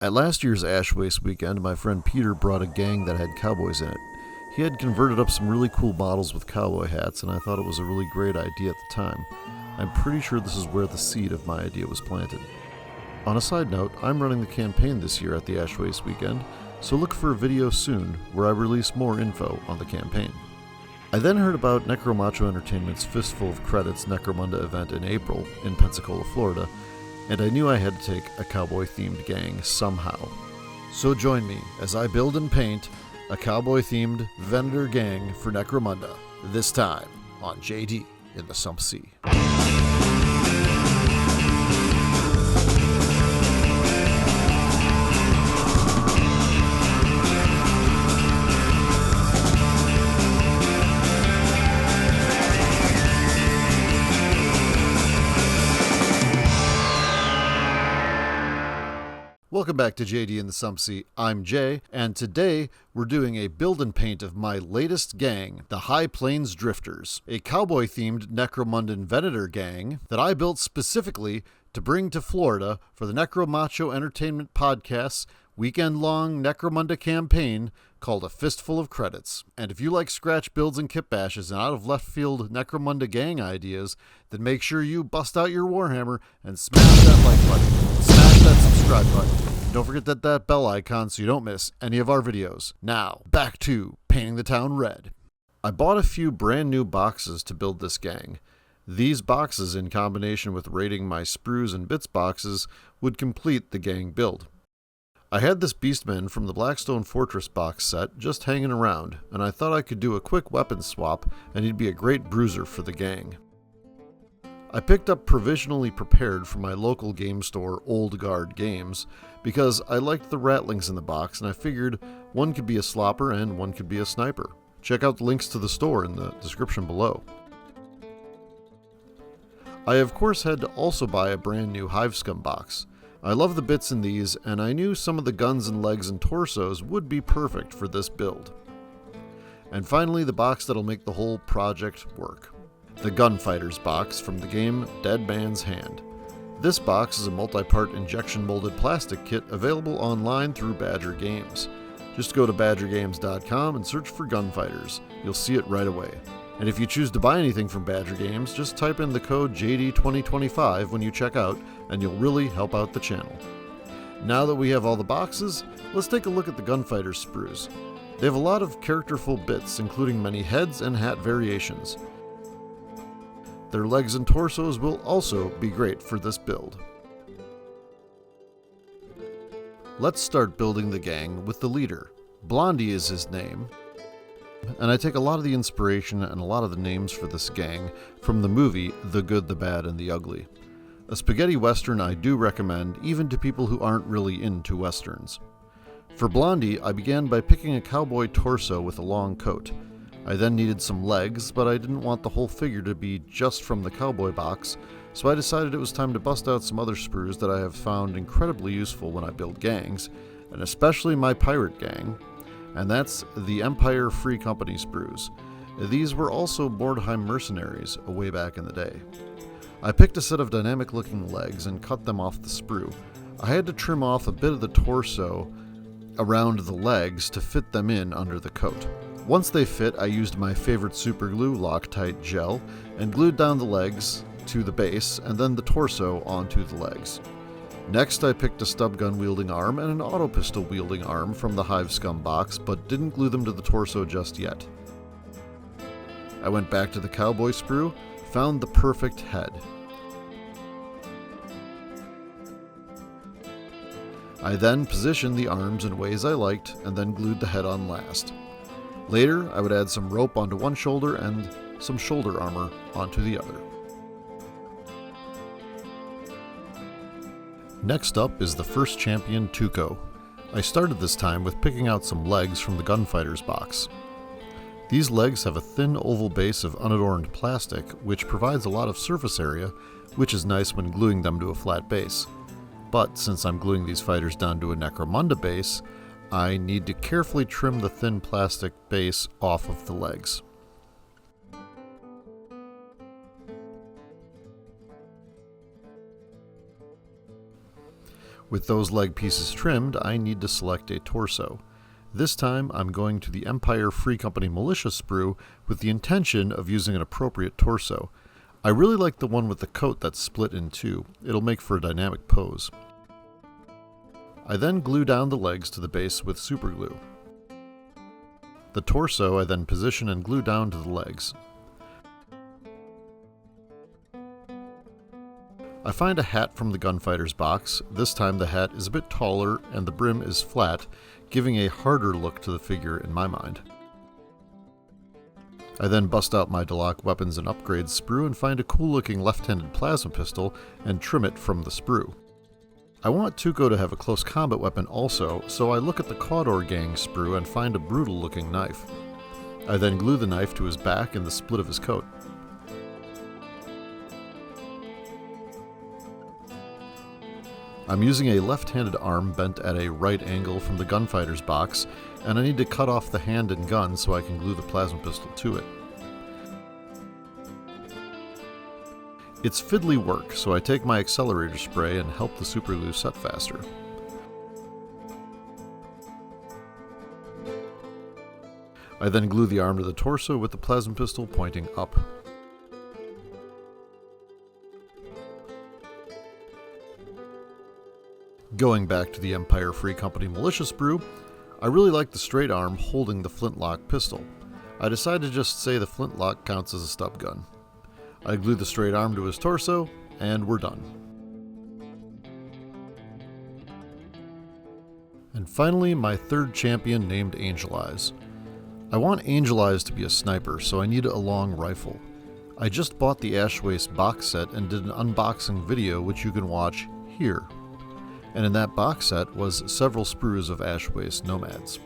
At last year's Ash Waste weekend, my friend Peter brought a gang that had cowboys in it. He had converted up some really cool models with cowboy hats, and I thought it was a really great idea at the time. I'm pretty sure this is where the seed of my idea was planted. On a side note, I'm running the campaign this year at the Ash Waste weekend, so look for a video soon where I release more info on the campaign. I then heard about Necromacho Entertainment's Fistfull of Credits Necromunda event in April in Pensacola, Florida, and I knew I had to take a cowboy-themed gang somehow. So join me as I build and paint a cowboy-themed Venator gang for Necromunda, this time on JD in the Sump Sea. Welcome back to JD in the Sump Sea. I'm Jay, and today we're doing a build and paint of my latest gang, the High Plains Drifters, a cowboy-themed Necromundan Venator gang that I built specifically to bring to Florida for the Necromacho Entertainment Podcast's weekend-long Necromunda campaign called A Fistfull of Credits. And if you like scratch builds and kit bashes and out-of-left-field Necromunda gang ideas, then make sure you bust out your Warhammer and smash that like button. Smash that subscribe button. Don't forget that bell icon so you don't miss any of our videos. Now, back to painting the town red. I bought a few brand new boxes to build this gang. These boxes, in combination with raiding my sprues and bits boxes, would complete the gang build. I had this Beastman from the Blackstone Fortress box set just hanging around, and I thought I could do a quick weapon swap and he'd be a great bruiser for the gang. I picked up Provisionally Prepared from my local game store, Old Guard Games, because I liked the rattlings in the box and I figured one could be a slopper and one could be a sniper. Check out the links to the store in the description below. I of course had to also buy a brand new Hivescum box. I love the bits in these, and I knew some of the guns and legs and torsos would be perfect for this build. And finally, the box that'll make the whole project work. The Gunfighters box from the game Dead Man's Hand. This box is a multi-part injection molded plastic kit available online through Badger Games. Just go to badgergames.com and search for Gunfighters. You'll see it right away. And if you choose to buy anything from Badger Games, just type in the code JD2025 when you check out, and you'll really help out the channel. Now that we have all the boxes, let's take a look at the Gunfighters sprues. They have a lot of characterful bits, including many heads and hat variations. Their legs and torsos will also be great for this build. Let's start building the gang with the leader. Blondie is his name, and I take a lot of the inspiration and a lot of the names for this gang from the movie The Good, the Bad, and the Ugly. A spaghetti western I do recommend even to people who aren't really into westerns. For Blondie, I began by picking a cowboy torso with a long coat. I then needed some legs, but I didn't want the whole figure to be just from the cowboy box, so I decided it was time to bust out some other sprues that I have found incredibly useful when I build gangs, and especially my pirate gang, and that's the Empire Free Company sprues. These were also Mordheim mercenaries way back in the day. I picked a set of dynamic looking legs and cut them off the sprue. I had to trim off a bit of the torso around the legs to fit them in under the coat. Once they fit, I used my favorite super glue, Loctite gel, and glued down the legs to the base and then the torso onto the legs. Next, I picked a stub gun wielding arm and an auto pistol wielding arm from the Hivescum box, but didn't glue them to the torso just yet. I went back to the cowboy sprue, found the perfect head. I then positioned the arms in ways I liked and then glued the head on last. Later, I would add some rope onto one shoulder and some shoulder armor onto the other. Next up is the first champion, Tuco. I started this time with picking out some legs from the Gunfighters box. These legs have a thin oval base of unadorned plastic, which provides a lot of surface area, which is nice when gluing them to a flat base. But since I'm gluing these fighters down to a Necromunda base, I need to carefully trim the thin plastic base off of the legs. With those leg pieces trimmed, I need to select a torso. This time, I'm going to the Empire Free Company Militia sprue with the intention of using an appropriate torso. I really like the one with the coat that's split in two. It'll make for a dynamic pose. I then glue down the legs to the base with super glue. The torso I then position and glue down to the legs. I find a hat from the Gunfighters box. This time the hat is a bit taller and the brim is flat, giving a harder look to the figure in my mind. I then bust out my Deloc Weapons and Upgrades sprue and find a cool looking left-handed plasma pistol and trim it from the sprue. I want Tuco to have a close combat weapon also, so I look at the Caudor Gang sprue and find a brutal looking knife. I then glue the knife to his back and the split of his coat. I'm using a left-handed arm bent at a right angle from the Gunfighters box, and I need to cut off the hand and gun so I can glue the plasma pistol to it. It's fiddly work, so I take my accelerator spray and help the super glue set faster. I then glue the arm to the torso with the plasma pistol pointing up. Going back to the Empire Free Company Militia sprue, I really like the straight arm holding the flintlock pistol. I decide to just say the flintlock counts as a stub gun. I glue the straight arm to his torso, and we're done. And finally, my third champion named Angel Eyes. I want Angel Eyes to be a sniper, so I need a long rifle. I just bought the Ashwaste box set and did an unboxing video which you can watch here. And in that box set was several sprues of Ashwaste Nomads.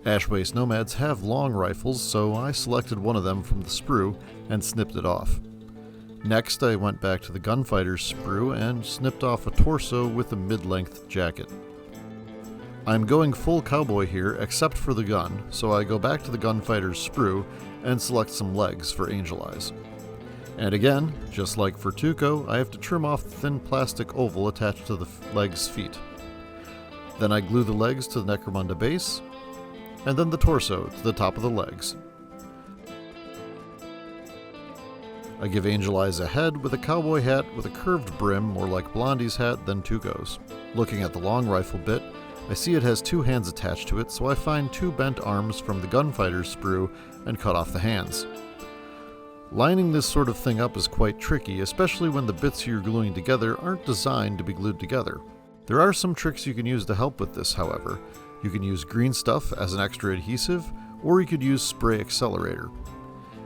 Ashwaste Nomads have long rifles, so I selected one of them from the sprue and snipped it off. Next, I went back to the Gunfighters sprue and snipped off a torso with a mid-length jacket. I'm going full cowboy here except for the gun, so I go back to the Gunfighters sprue and select some legs for Angel Eyes. And again, just like for Tuco, I have to trim off the thin plastic oval attached to the leg's feet. Then I glue the legs to the Necromunda base, and then the torso to the top of the legs. I give Angel Eyes a head with a cowboy hat with a curved brim, more like Blondie's hat than Tuco's. Looking at the long rifle bit, I see it has two hands attached to it, so I find two bent arms from the Gunfighters sprue and cut off the hands. Lining this sort of thing up is quite tricky, especially when the bits you're gluing together aren't designed to be glued together. There are some tricks you can use to help with this, however. You can use green stuff as an extra adhesive, or you could use spray accelerator.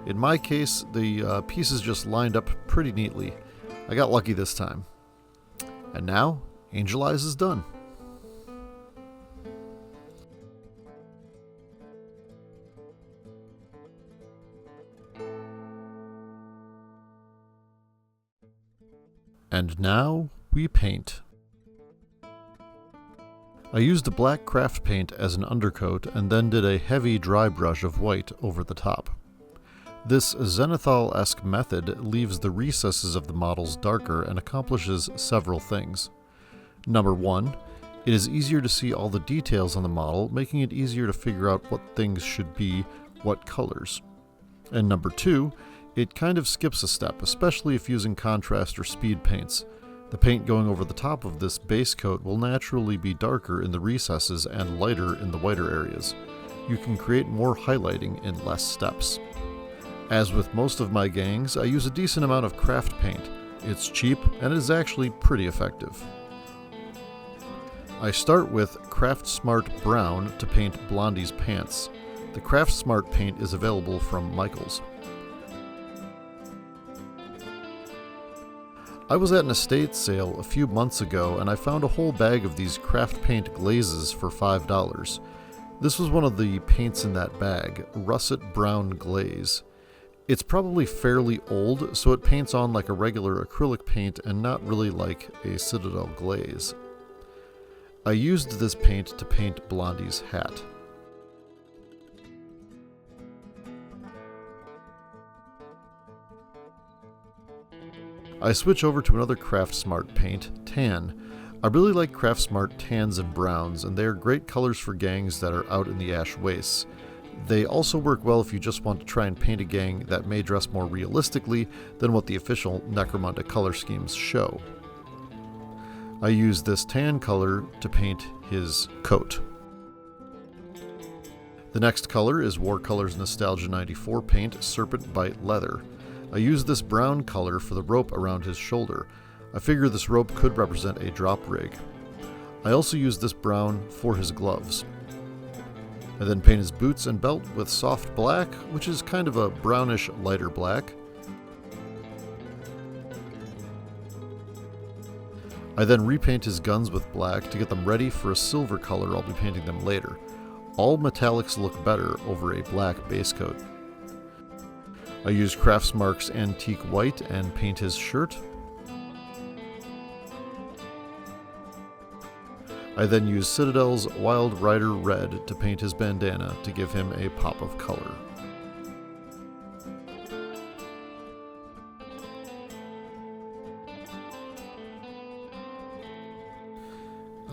In my case, the pieces just lined up pretty neatly. I got lucky this time. And now, Angel Eyes is done. And now, we paint. I used a black craft paint as an undercoat and then did a heavy dry brush of white over the top. This Zenithal-esque method leaves the recesses of the models darker and accomplishes several things. Number one, it is easier to see all the details on the model, making it easier to figure out what things should be what colors. And number two, it kind of skips a step, especially if using contrast or speed paints. The paint going over the top of this base coat will naturally be darker in the recesses and lighter in the whiter areas. You can create more highlighting in less steps. As with most of my gangs, I use a decent amount of craft paint. It's cheap and it is actually pretty effective. I start with Craft Smart Brown to paint Blondie's pants. The Craft Smart paint is available from Michaels. I was at an estate sale a few months ago and I found a whole bag of these craft paint glazes for $5. This was one of the paints in that bag, Russet Brown Glaze. It's probably fairly old, so it paints on like a regular acrylic paint and not really like a Citadel glaze. I used this paint to paint Blondie's hat. I switch over to another Craft Smart paint, Tan. I really like Craftsmart tans and browns, and they are great colors for gangs that are out in the ash wastes. They also work well if you just want to try and paint a gang that may dress more realistically than what the official Necromunda color schemes show. I use this tan color to paint his coat. The next color is Warcolor's Nostalgia 94 paint Serpent Bite Leather. I use this brown color for the rope around his shoulder. I figure this rope could represent a drop rig. I also use this brown for his gloves. I then paint his boots and belt with soft black, which is kind of a brownish lighter black. I then repaint his guns with black to get them ready for a silver color. I'll be painting them later. All metallics look better over a black base coat. I use Craftsmark's Antique White and paint his shirt. I then use Citadel's Wild Rider Red to paint his bandana to give him a pop of color.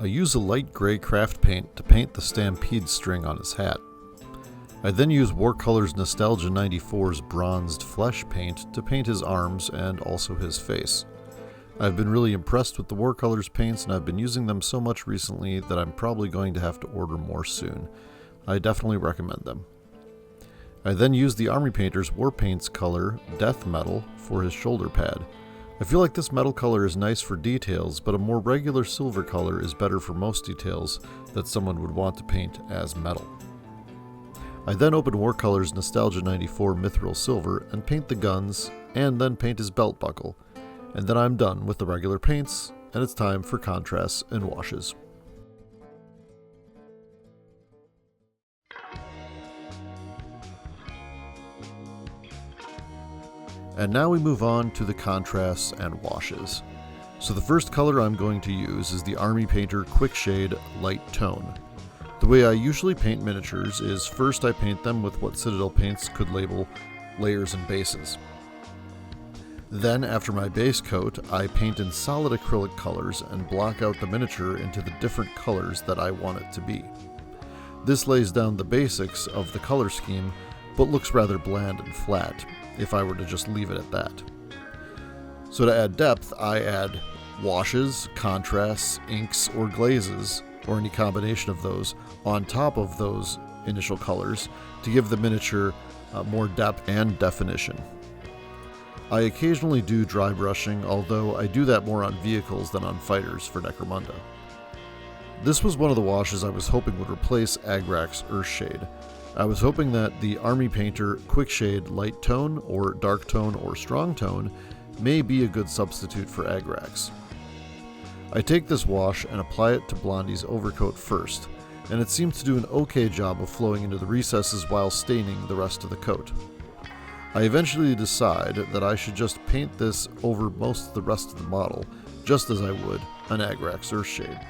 I use a light gray craft paint to paint the Stampede string on his hat. I then use Warcolor's Nostalgia 94's bronzed flesh paint to paint his arms and also his face. I've been really impressed with the Warcolors paints, and I've been using them so much recently that I'm probably going to have to order more soon. I definitely recommend them. I then use the Army Painter's War Paints color, Death Metal, for his shoulder pad. I feel like this metal color is nice for details, but a more regular silver color is better for most details that someone would want to paint as metal. I then open Warcolor's Nostalgia 94 Mithril Silver and paint the guns, and then paint his belt buckle. And then I'm done with the regular paints, and it's time for contrasts and washes. And now we move on to the contrasts and washes. So the first color I'm going to use is the Army Painter Quick Shade Light Tone. The way I usually paint miniatures is first I paint them with what Citadel Paints could label layers and bases. Then, after my base coat, I paint in solid acrylic colors and block out the miniature into the different colors that I want it to be. This lays down the basics of the color scheme, but looks rather bland and flat, if I were to just leave it at that. So to add depth, I add washes, contrasts, inks, or glazes, or any combination of those, on top of those initial colors to give the miniature more depth and definition. I occasionally do dry brushing, although I do that more on vehicles than on fighters for Necromunda. This was one of the washes I was hoping would replace Agrax Earthshade. I was hoping that the Army Painter Quick Shade Light Tone, or Dark Tone, or Strong Tone may be a good substitute for Agrax. I take this wash and apply it to Blondie's overcoat first, and it seems to do an okay job of flowing into the recesses while staining the rest of the coat. I eventually decide that I should just paint this over most of the rest of the model, just as I would an Agrax Earthshade.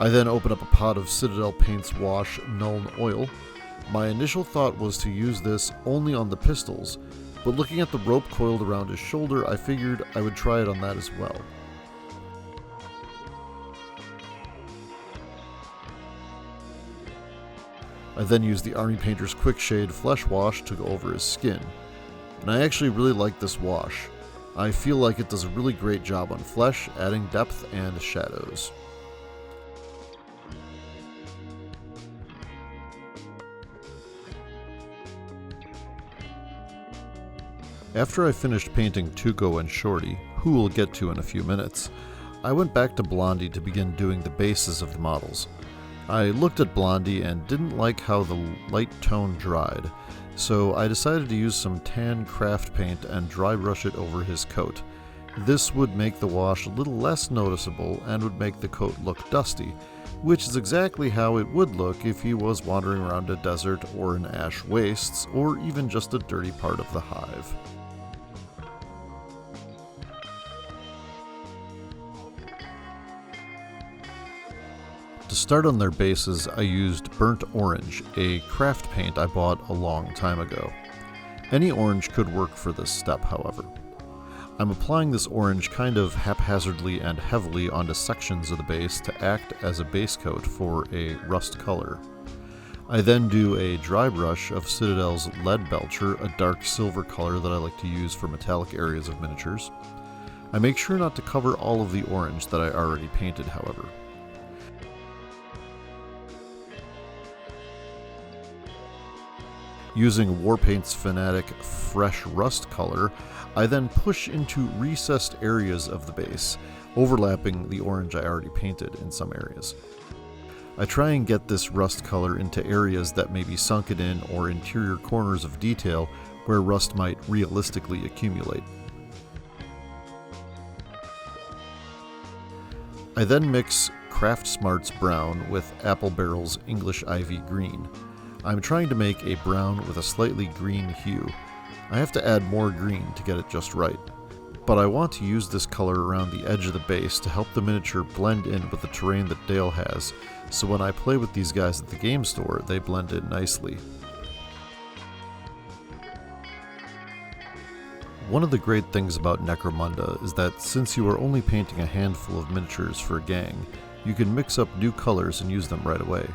I then open up a pot of Citadel Paints Wash Nuln Oil. My initial thought was to use this only on the pistols, but looking at the rope coiled around his shoulder, I figured I would try it on that as well. I then use the Army Painter's Quick Shade Flesh Wash to go over his skin. And I actually really like this wash. I feel like it does a really great job on flesh, adding depth and shadows. After I finished painting Tuco and Shorty, who we'll get to in a few minutes, I went back to Blondie to begin doing the bases of the models. I looked at Blondie and didn't like how the light tone dried, so I decided to use some tan craft paint and dry brush it over his coat. This would make the wash a little less noticeable and would make the coat look dusty, which is exactly how it would look if he was wandering around a desert or in ash wastes, or even just a dirty part of the hive. To start on their bases, I used Burnt Orange, a craft paint I bought a long time ago. Any orange could work for this step, however. I'm applying this orange kind of haphazardly and heavily onto sections of the base to act as a base coat for a rust color. I then do a dry brush of Citadel's Lead Belcher, a dark silver color that I like to use for metallic areas of miniatures. I make sure not to cover all of the orange that I already painted, however. Using Warpaint's Fanatic Fresh Rust color, I then push into recessed areas of the base, overlapping the orange I already painted in some areas. I try and get this rust color into areas that may be sunken in or interior corners of detail where rust might realistically accumulate. I then mix Craft Smart's brown with Apple Barrel's English Ivy green. I'm trying to make a brown with a slightly green hue. I have to add more green to get it just right. But I want to use this color around the edge of the base to help the miniature blend in with the terrain that Dale has, so when I play with these guys at the game store, they blend in nicely. One of the great things about Necromunda is that since you are only painting a handful of miniatures for a gang, you can mix up new colors and use them right away.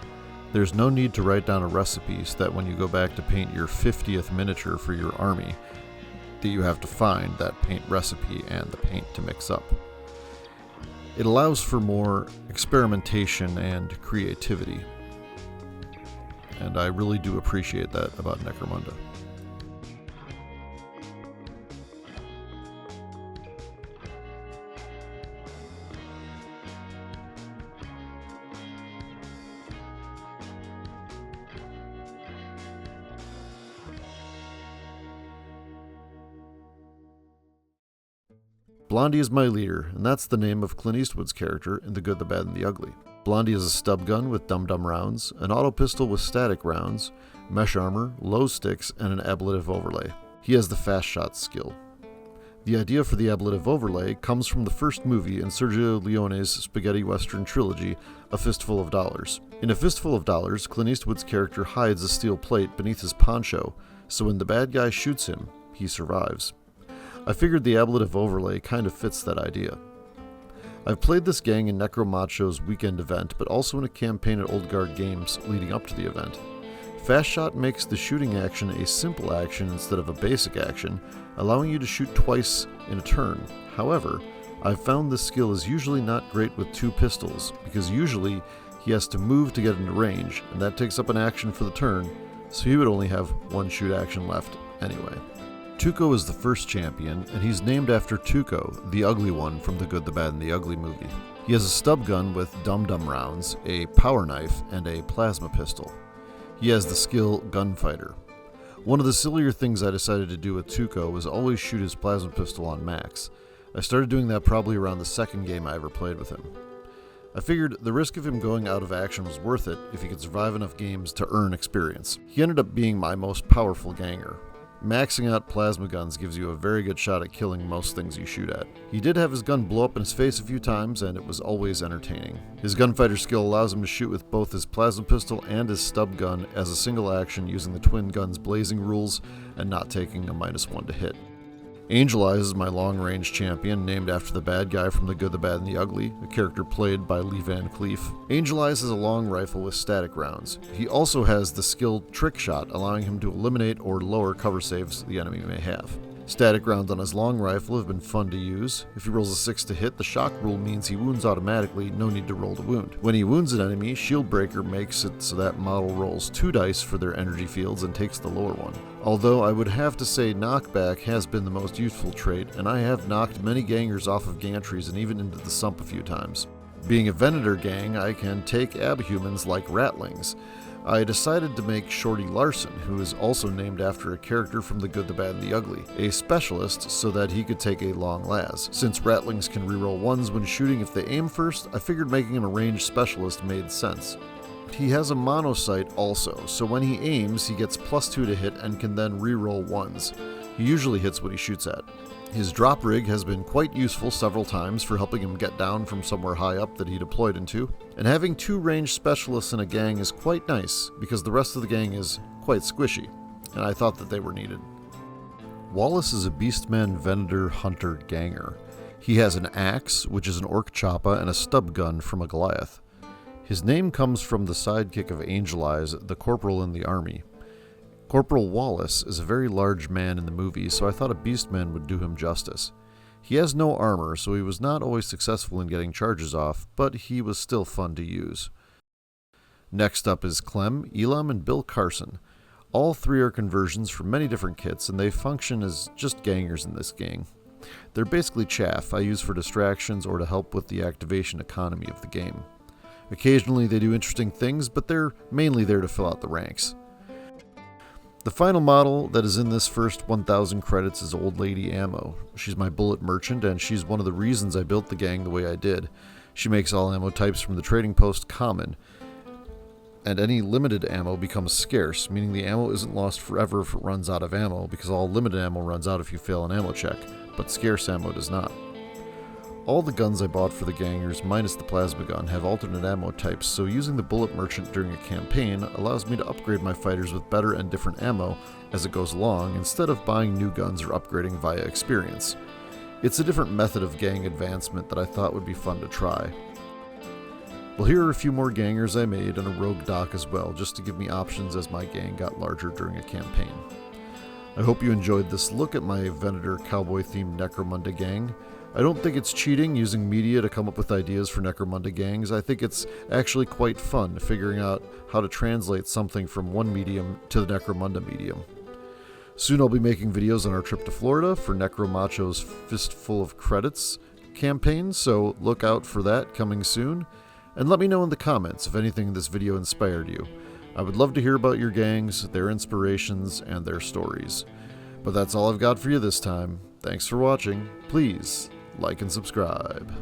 There's no need to write down a recipe so that when you go back to paint your 50th miniature for your army, that you have to find that paint recipe and the paint to mix up. It allows for more experimentation and creativity, and I really do appreciate that about Necromunda. Blondie is my leader, and that's the name of Clint Eastwood's character in The Good, the Bad, and the Ugly. Blondie is a stub gun with dum-dum rounds, an auto pistol with static rounds, mesh armor, low sticks, and an ablative overlay. He has the fast shot skill. The idea for the ablative overlay comes from the first movie in Sergio Leone's spaghetti western trilogy, A Fistfull of Dollars. In A Fistfull of Dollars, Clint Eastwood's character hides a steel plate beneath his poncho, so when the bad guy shoots him, he survives. I figured the ablative overlay kind of fits that idea. I've played this gang in Necromacho's weekend event, but also in a campaign at Old Guard Games leading up to the event. Fast Shot makes the shooting action a simple action instead of a basic action, allowing you to shoot twice in a turn. However, I've found this skill is usually not great with two pistols, because usually he has to move to get into range, and that takes up an action for the turn, so he would only have one shoot action left anyway. Tuco is the first champion, and he's named after Tuco, the ugly one from The Good, the Bad, and the Ugly movie. He has a stub gun with dum-dum rounds, a power knife, and a plasma pistol. He has the skill Gunfighter. One of the sillier things I decided to do with Tuco was always shoot his plasma pistol on max. I started doing that probably around the second game I ever played with him. I figured the risk of him going out of action was worth it if he could survive enough games to earn experience. He ended up being my most powerful ganger. Maxing out plasma guns gives you a very good shot at killing most things you shoot at. He did have his gun blow up in his face a few times, and it was always entertaining. His gunfighter skill allows him to shoot with both his plasma pistol and his stub gun as a single action using the twin guns blazing rules and not taking a -1 to hit. Angel Eyes is my long-range champion, named after the bad guy from The Good, the Bad, and the Ugly, a character played by Lee Van Cleef. Angel Eyes has a long rifle with static rounds. He also has the skill Trick Shot, allowing him to eliminate or lower cover saves the enemy may have. Static rounds on his long rifle have been fun to use. If he rolls a 6 to hit, the shock rule means he wounds automatically, no need to roll to wound. When he wounds an enemy, Shield Breaker makes it so that model rolls 2 dice for their energy fields and takes the lower one. Although I would have to say Knockback has been the most useful trait, and I have knocked many gangers off of gantries and even into the sump a few times. Being a Venator gang, I can take abhumans like Ratlings. I decided to make Shorty Larson, who is also named after a character from The Good, the Bad, and the Ugly, a specialist so that he could take a long las. Since Ratlings can reroll 1s when shooting if they aim first, I figured making him a ranged specialist made sense. He has a mono-sight also, so when he aims, he gets +2 to hit and can then reroll 1s. He usually hits what he shoots at. His drop rig has been quite useful several times for helping him get down from somewhere high up that he deployed into. And having 2 ranged specialists in a gang is quite nice, because the rest of the gang is quite squishy, and I thought that they were needed. Wallace is a Beastman Venator Hunter Ganger. He has an axe, which is an orc choppa, and a stub gun from a Goliath. His name comes from the sidekick of Angel Eyes, the corporal in the army. Corporal Wallace is a very large man in the movie, so I thought a Beastman would do him justice. He has no armor, so he was not always successful in getting charges off, but he was still fun to use. Next up is Clem, Elam, and Bill Carson. All three are conversions from many different kits, and they function as just gangers in this gang. They're basically chaff I use for distractions or to help with the activation economy of the game. Occasionally they do interesting things, but they're mainly there to fill out the ranks. The final model that is in this first 1,000 credits is Old Lady Ammo. She's my bullet merchant, and she's one of the reasons I built the gang the way I did. She makes all ammo types from the trading post common, and any limited ammo becomes scarce, meaning the ammo isn't lost forever if it runs out of ammo, because all limited ammo runs out if you fail an ammo check, but scarce ammo does not. All the guns I bought for the gangers, minus the plasma gun, have alternate ammo types, so using the bullet merchant during a campaign allows me to upgrade my fighters with better and different ammo as it goes along, instead of buying new guns or upgrading via experience. It's a different method of gang advancement that I thought would be fun to try. Well, here are a few more gangers I made and a rogue doc as well, just to give me options as my gang got larger during a campaign. I hope you enjoyed this look at my Venator Cowboy-themed Necromunda gang. I don't think it's cheating using media to come up with ideas for Necromunda gangs. I think it's actually quite fun figuring out how to translate something from one medium to the Necromunda medium. Soon I'll be making videos on our trip to Florida for Necromacho's Fistfull of Credits campaign, so look out for that coming soon. And let me know in the comments if anything in this video inspired you. I would love to hear about your gangs, their inspirations, and their stories. But that's all I've got for you this time. Thanks for watching. Please like and subscribe.